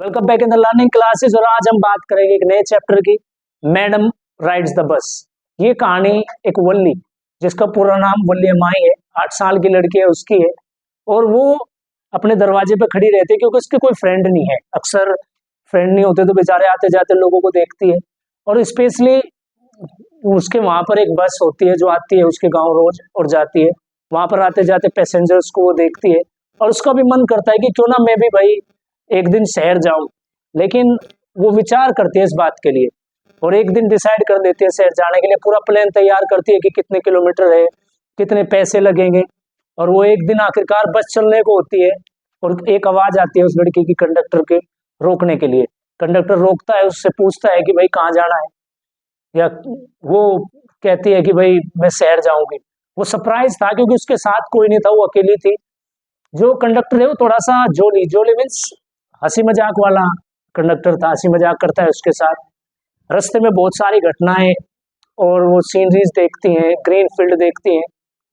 Welcome back in the learning classes. और आज हम बात करेंगे एक नए चैप्टर की, मैडम राइड्स द बस। ये कहानी एक वल्ली, जिसका पूरा नाम वल्ली माई है, 8 साल की लड़की है उसकी है। और वो अपने दरवाजे पे खड़ी रहती है क्योंकि उसके कोई फ्रेंड नहीं है। अक्सर फ्रेंड नहीं होते तो बेचारे आते जाते लोगों को देखती है। और स्पेशली उसके वहां पर एक बस होती है जो आती है उसके गाँव रोज और जाती है। वहां पर आते जाते पैसेंजर्स को वो देखती है और उसका भी मन करता है कि क्यों ना मैं भी भाई एक दिन शहर जाऊं। लेकिन वो विचार करती है इस बात के लिए और एक दिन डिसाइड कर देती है शहर जाने के लिए। पूरा प्लान तैयार करती है कि कितने किलोमीटर है, कितने पैसे लगेंगे। और वो एक दिन आखिरकार बस चलने को होती है और एक आवाज आती है उस लड़की की कंडक्टर के रोकने के लिए। कंडक्टर रोकता है, उससे पूछता है कि भाई कहाँ जाना है, या वो कहती है कि भाई मैं शहर जाऊंगी। वो सरप्राइज था क्योंकि उसके साथ कोई नहीं था, वो अकेली थी। जो कंडक्टर है वो थोड़ा सा जोली जोली मीन्स हंसी मजाक वाला कंडक्टर था, हंसी मजाक करता है उसके साथ। रास्ते में बहुत सारी घटनाएं और वो सीनरीज देखती हैं, ग्रीन फील्ड देखती हैं,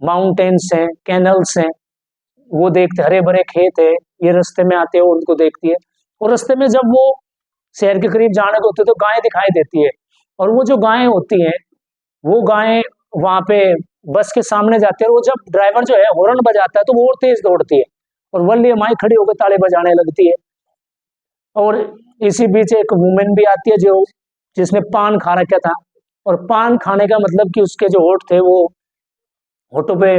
माउंटेन्स हैं, कैनल्स हैं, वो देखते, हरे भरे खेत है, ये रास्ते में आते हो उनको देखती है। और रास्ते में जब वो शहर के करीब जाने को होते तो गायें दिखाई देती है। और वो जो गायें होती हैं वो गायें वहां पे बस के सामने जाती है। और वो जब ड्राइवर जो है हॉर्न बजाता है तो वो और तेज दौड़ती है और वल्ली माई खड़ी होकर ताली बजाने लगती है। और इसी बीच एक वुमेन भी आती है जो जिसने पान खा रखा था। और पान खाने का मतलब कि उसके जो होठ थे वो होठों पे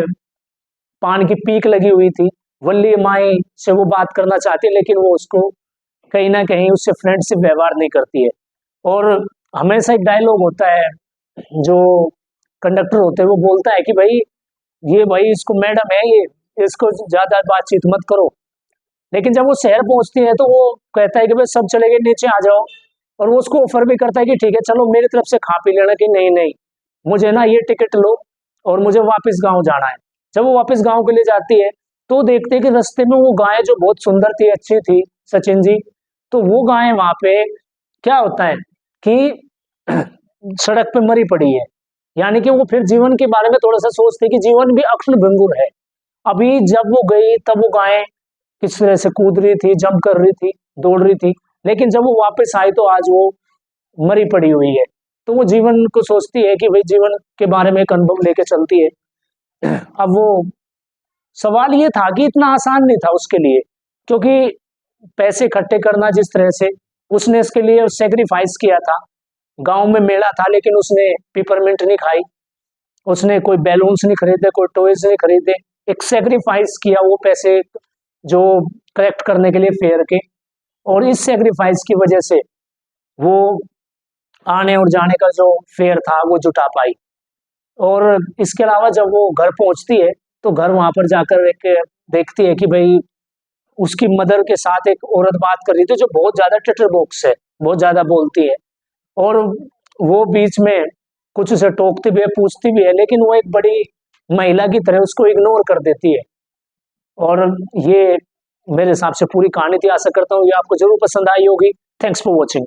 पान की पीक लगी हुई थी। वल्ली माई से वो बात करना चाहती है लेकिन वो उसको कहीं ना कहीं उससे फ्रेंडशिप व्यवहार नहीं करती है। और हमेशा एक डायलॉग होता है जो कंडक्टर होते हैं वो बोलता है कि भाई ये भाई इसको मैडम है, ये इसको ज्यादा बातचीत मत करो। लेकिन जब वो शहर पहुंचती है तो वो कहता है कि भाई सब चले गए, नीचे आ जाओ। और वो उसको ऑफर भी करता है कि ठीक है चलो मेरी तरफ से खा पी लेना, कि नहीं नहीं मुझे ना ये टिकट लो और मुझे वापस गांव जाना है। जब वो वापस गांव के लिए जाती है तो देखते हैं कि रास्ते में वो गाय जो बहुत सुंदर थी, अच्छी थी, सचिन जी, तो वो गाय वहां पे क्या होता है कि सड़क पे मरी पड़ी है। यानी कि वो फिर जीवन के बारे में थोड़ा सा सोचते हैं कि जीवन भी अक्सर भंगुर है। अभी जब वो गई तब वो गाय किस तरह से कूद रही थी, जंप कर रही थी, दौड़ रही थी। लेकिन जब वो वापस आई तो आज वो मरी पड़ी हुई है। तो वो जीवन को सोचती है कि भाई जीवन के बारे में एक अनुभव लेके चलती है। अब वो सवाल ये था कि इतना आसान नहीं था उसके लिए, क्योंकि पैसे इकट्ठे करना जिस तरह से उसने इसके लिए सेक्रीफाइस किया था। गांव में मेला था लेकिन उसने पिपरमिंट नहीं खाई, उसने कोई बैलून्स नहीं खरीदे, कोई टॉयज नहीं खरीदे। एक सेक्रीफाइस किया वो पैसे जो कलेक्ट करने के लिए फेयर के। और इस सेक्रीफाइस की वजह से वो आने और जाने का जो फेयर था वो जुटा पाई। और इसके अलावा जब वो घर पहुंचती है तो घर वहां पर जाकर एक देखती है कि भाई उसकी मदर के साथ एक औरत बात कर रही थी जो बहुत ज्यादा टिटर बॉक्स है, बहुत ज्यादा बोलती है। और वो बीच में कुछ उसे टोकती भी है, पूछती भी है, लेकिन वो एक बड़ी महिला की तरह उसको इग्नोर कर देती है। और ये मेरे हिसाब से पूरी कहानी थी। आशा करता हूँ ये आपको जरूर पसंद आई होगी। Thanks for watching.